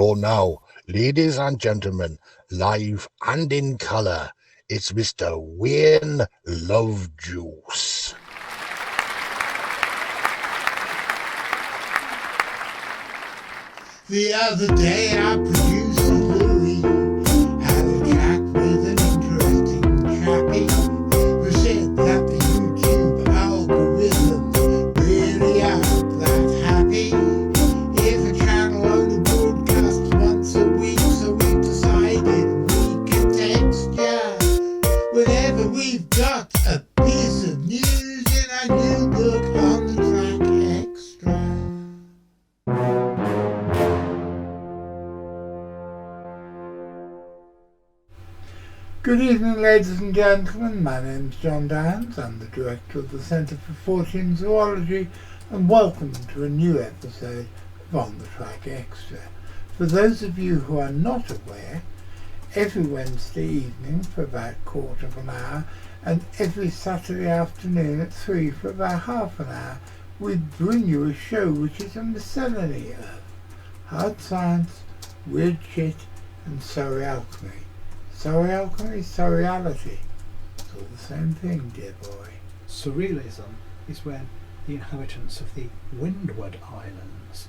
So now, ladies and gentlemen, live and in color, it's Mr. Wayne Lovejuice. The other day our producer Louis had a chat with an interesting chappie who said that the YouTube algorithm really aren't that happy. If a channel only broadcasts once a week, so we decided we could text ya whenever we've got a piece of news in our new book on the track extra. Good evening, ladies and gentlemen. My name's John Downs. I'm the director of the Centre for Fortean Zoology, and welcome to a new episode of On the Track Extra. For those of you who are not aware, every Wednesday evening for about a quarter of an hour, and every Saturday afternoon at 3 for about half an hour, we bring you a show which is a miscellany of hard science, weird shit, and sorry alchemy. Sorry alchemy, sorryality. It's all the same thing, dear boy. Surrealism is when the inhabitants of the Windward Islands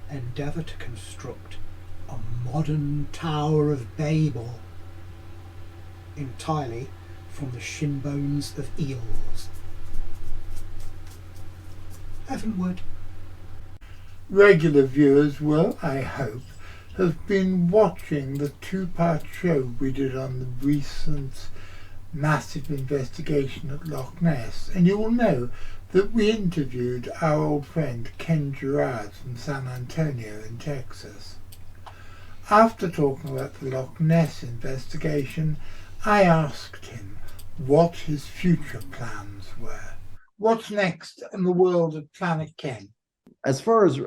endeavour to construct a modern Tower of Babel entirely from the shin bones of eels. Heavenward. Regular viewers will, I hope, have been watching the two-part show we did on the recent massive investigation at Loch Ness, and you will know that we interviewed our old friend Ken Gerhard from San Antonio in Texas. After talking about the Loch Ness investigation, I asked him what his future plans were. What's next in the world of Planet Ken? As far as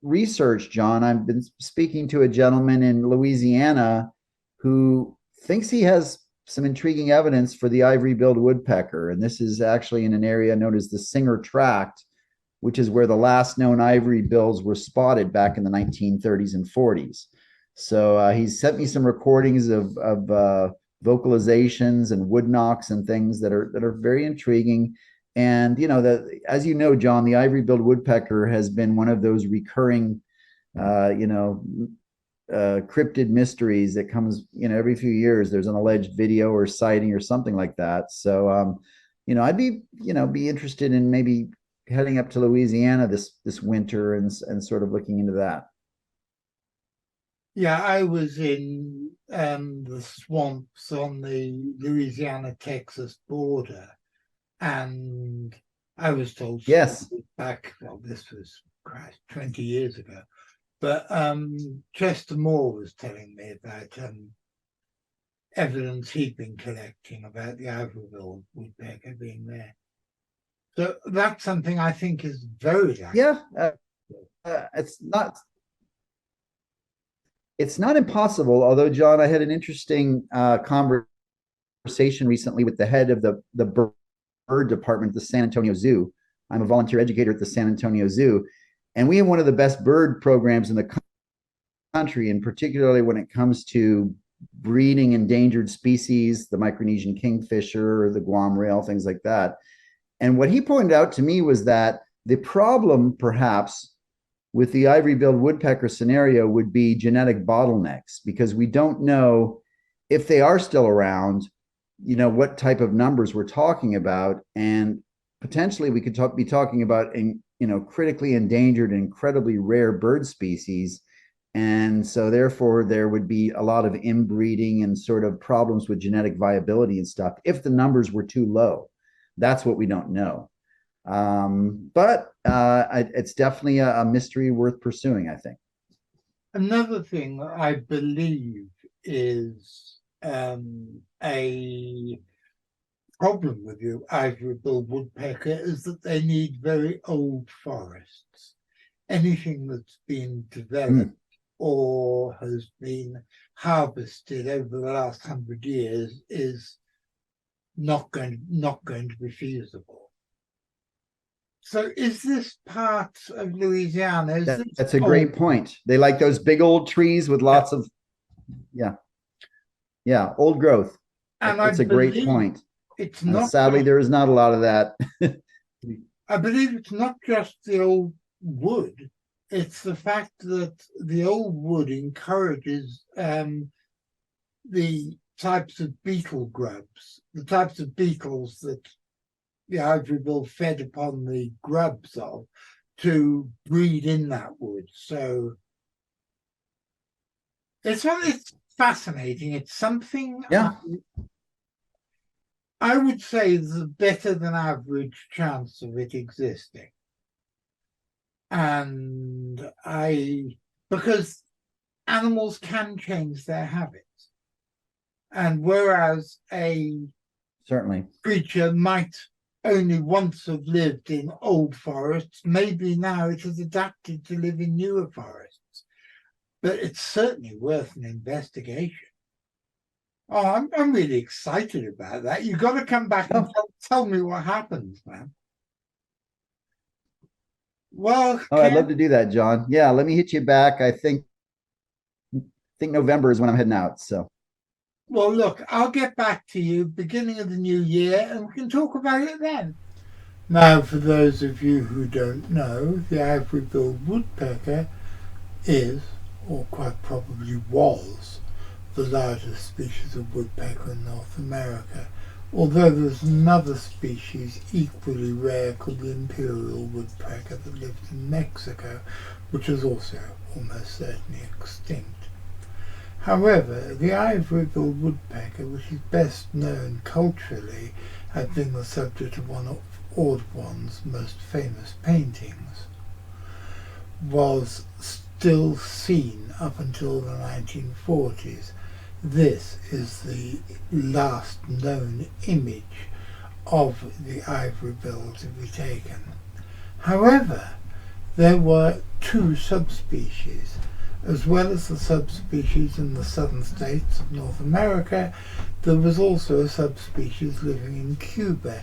research, John, I've been speaking to a gentleman in Louisiana who thinks he has some intriguing evidence for the ivory-billed woodpecker. And this is actually in an area known as the Singer Tract, which is where the last known ivory bills were spotted back in the 1930s and 40s. So he's sent me some recordings of vocalizations and wood knocks and things that are very intriguing. And, you know, as you know, John, the ivory-billed woodpecker has been one of those recurring, cryptid mysteries that comes, every few years. There's an alleged video or sighting or something like that. So, I'd be interested in maybe heading up to Louisiana this winter and sort of looking into that. Yeah, I was in the swamps on the Louisiana-Texas border. And I was told yes back, well, this was 20 years ago, but Chester Moore was telling me about evidence he'd been collecting about the ivory-billed woodpecker being there. So that's something I think is very likely. Yeah, it's not impossible. Although, John, I had an interesting conversation recently with the head of the bird department at the San Antonio Zoo. I'm a volunteer educator at the San Antonio Zoo, and we have one of the best bird programs in the country, and particularly when it comes to breeding endangered species, the Micronesian kingfisher, or the Guam rail, things like that. And what he pointed out to me was that the problem, perhaps, with the ivory-billed woodpecker scenario would be genetic bottlenecks, because we don't know if they are still around, what type of numbers we're talking about. And potentially we could be talking about critically endangered and incredibly rare bird species. And so therefore there would be a lot of inbreeding and sort of problems with genetic viability and stuff if the numbers were too low. That's what we don't know. But it's definitely a mystery worth pursuing, I think. Another thing that I believe is a problem with the ivory-billed woodpecker is that they need very old forests. Anything that's been developed or has been harvested over the last 100 years is not going to be feasible. So is this part of Louisiana? That's a great point. They like those big old trees with lots of, old growth. And That's a great point. It's not. Sadly, there is not a lot of that. I believe it's not just the old wood. It's the fact that the old wood encourages the types of beetle grubs, the types of beetles that the ivory bill fed upon the grubs of, to breed in that wood. So it's fascinating. It's something. Yeah. I would say there's a better than average chance of it existing. And because animals can change their habits. And whereas a certainly creature might only once have lived in old forests, maybe now it has adapted to live in newer forests. But it's certainly worth an investigation. Oh, I'm really excited about that. You've got to come back and tell me what happens, man. Well, I'd love to do that, John. Yeah, let me hit you back. I think November is when I'm heading out. So, well, look, I'll get back to you beginning of the new year, and we can talk about it then. Now, for those of you who don't know, the ivory-billed woodpecker is, or quite probably was, the largest species of woodpecker in North America, although there's another species equally rare called the imperial woodpecker that lives in Mexico, which is also almost certainly extinct. However, the ivory-billed woodpecker, which is best known culturally as being the subject of one of Audubon's most famous paintings, was still seen up until the 1940s. This is the last known image of the ivory bill to be taken. However, there were two subspecies. As well as the subspecies in the southern states of North America, there was also a subspecies living in Cuba,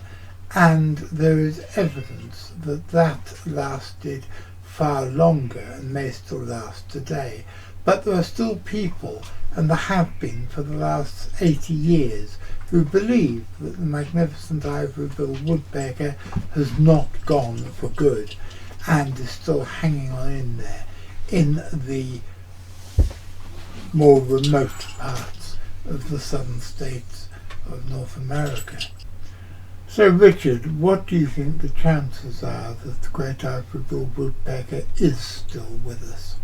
and there is evidence that that lasted far longer and may still last today. But there are still people, and there have been for the last 80 years, who believe that the magnificent ivory-billed woodpecker has not gone for good and is still hanging on in there in the more remote parts of the southern states of North America. So, Richard, what do you think the chances are that the great ivory-billed woodpecker is still with us?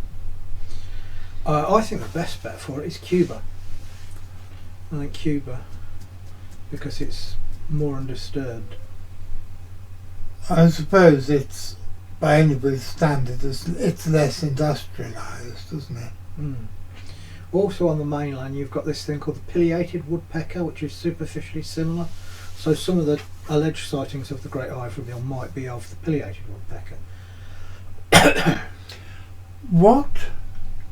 I think the best bet for it is Cuba. I think Cuba, because it's more undisturbed. I suppose it's, by anybody's standard, it's less industrialised, isn't it? Mm. Also on the mainland you've got this thing called the pileated woodpecker, which is superficially similar. So some of the alleged sightings of the great ivory bill might be of the pileated woodpecker. What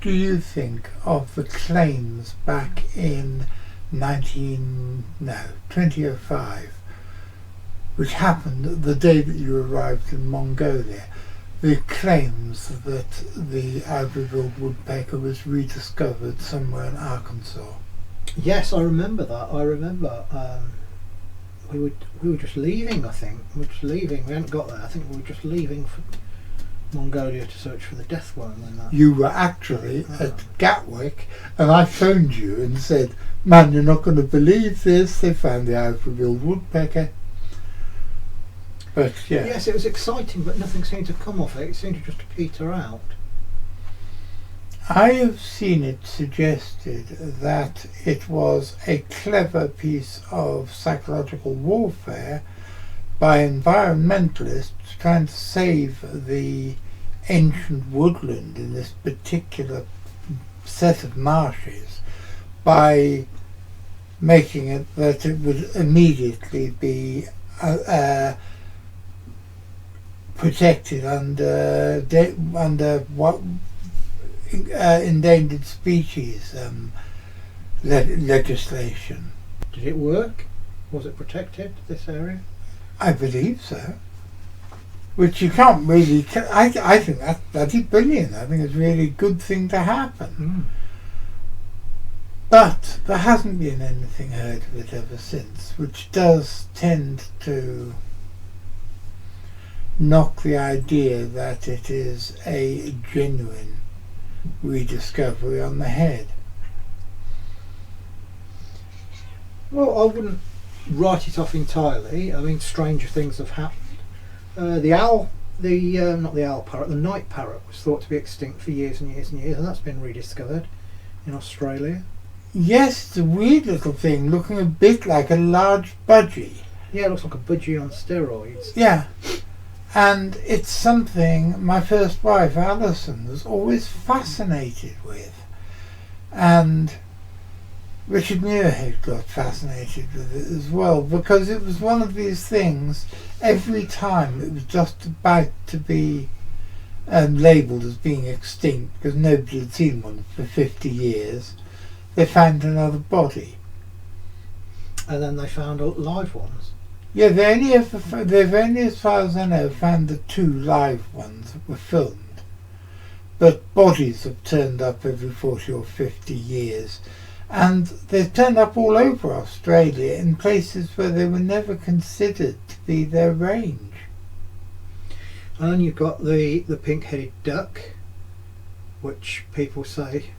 do you think of the claims back in 2005, which happened the day that you arrived in Mongolia? The claims that the ivory-billed woodpecker was rediscovered somewhere in Arkansas. Yes, I remember that. I remember we were just leaving. I think we were just leaving. We hadn't got there. I think we were just leaving for Mongolia to search for the death worm. And that. You were actually at Gatwick, and I phoned you and said, "Man, you're not going to believe this. They found the ivory-billed woodpecker." But yeah. Yes, it was exciting, but nothing seemed to come off it. It seemed to just peter out. I have seen it suggested that it was a clever piece of psychological warfare by environmentalists trying to save the ancient woodland in this particular set of marshes by making it that it would immediately be protected under what endangered species legislation. Did it work? Was it protected, this area? I believe so. which you can't really. I think that is brilliant. I think it's a really good thing to happen. But there hasn't been anything heard of it ever since, which does tend to knock the idea that it is a genuine rediscovery on the head. Well, I wouldn't write it off entirely. I mean, stranger things have happened. The owl, not the owl parrot, the night parrot was thought to be extinct for years and years and years, and that's been rediscovered in Australia. Yes, it's a weird little thing, looking a bit like a large budgie. Yeah, it looks like a budgie on steroids. Yeah, and it's something my first wife, Alison, was always fascinated with. And Richard Muirhead got fascinated with it as well, because it was one of these things, every time it was just about to be labelled as being extinct, because nobody had seen one for 50 years, they found another body. And then they found live ones. Yeah, they've only, as far as I know, found the 2 live ones that were filmed. But bodies have turned up every 40 or 50 years. And they've turned up all over Australia in places where they were never considered to be their range. And then you've got the pink-headed duck, which people say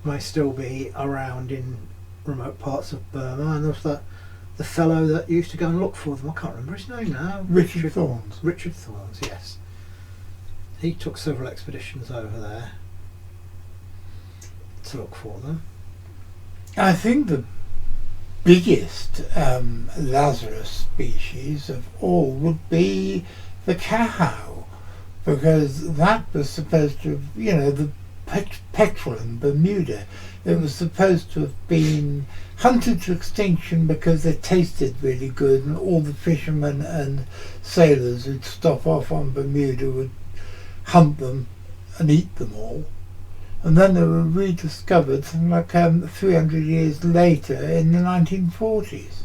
may still be around in remote parts of Burma. And there's the fellow that used to go and look for them. I can't remember his name now. Richard Thorns. Richard Thorns, yes. He took several expeditions over there to look for them. I think the biggest Lazarus species of all would be the cow, because that was supposed to have, the petrel in Bermuda, it was supposed to have been hunted to extinction because they tasted really good, and all the fishermen and sailors who'd stop off on Bermuda would hunt them and eat them all. And then they were rediscovered something like 300 years later in the 1940s.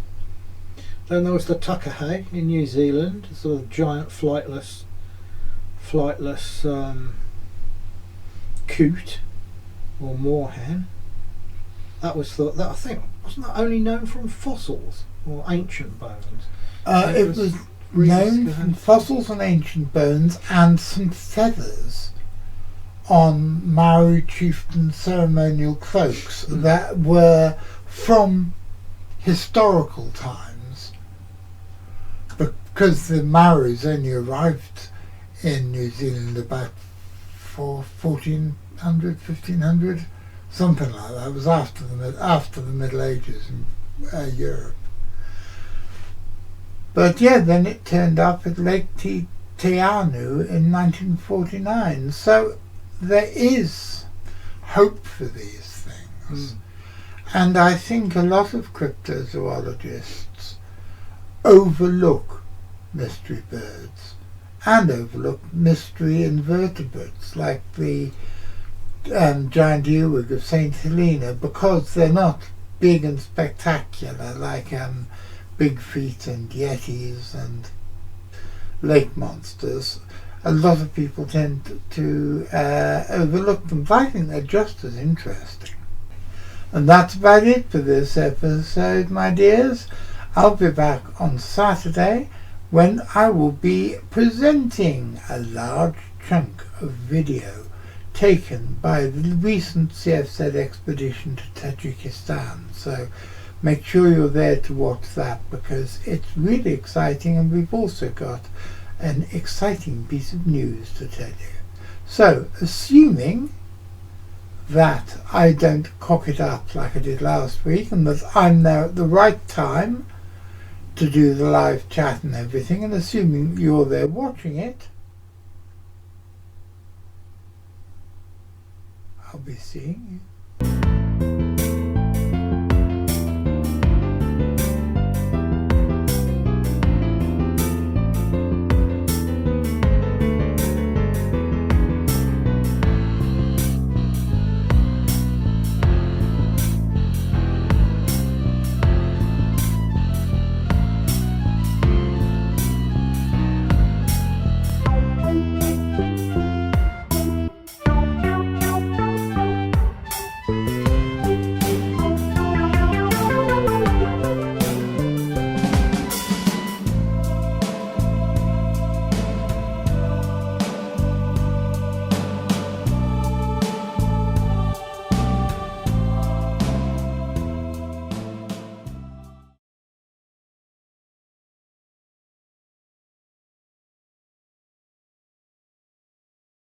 Then there was the tuckerhay in New Zealand, a sort of giant flightless coot or moorhen. That was thought that, I think, wasn't that only known from fossils or ancient bones? It was known from fossils and ancient bones and some feathers on Maori chieftain ceremonial cloaks that were from historical times, because the Maoris only arrived in New Zealand about 1400, 1500, something like that. It was after the Middle Ages in Europe. But yeah, then it turned up at Lake Te Anau in 1949. So there is hope for these things. And I think a lot of cryptozoologists overlook mystery birds and overlook mystery invertebrates like the giant earwig of St. Helena, because they're not big and spectacular like big feet and yetis and lake monsters. A lot of people tend to overlook them, but I think they're just as interesting. And that's about it for this episode, my dears. I'll be back on Saturday when I will be presenting a large chunk of video taken by the recent CFZ expedition to Tajikistan. So make sure you're there to watch that, because it's really exciting, and we've also got an exciting piece of news to tell you. So, assuming that I don't cock it up like I did last week, and that I'm there at the right time to do the live chat and everything, and assuming you're there watching it, I'll be seeing you.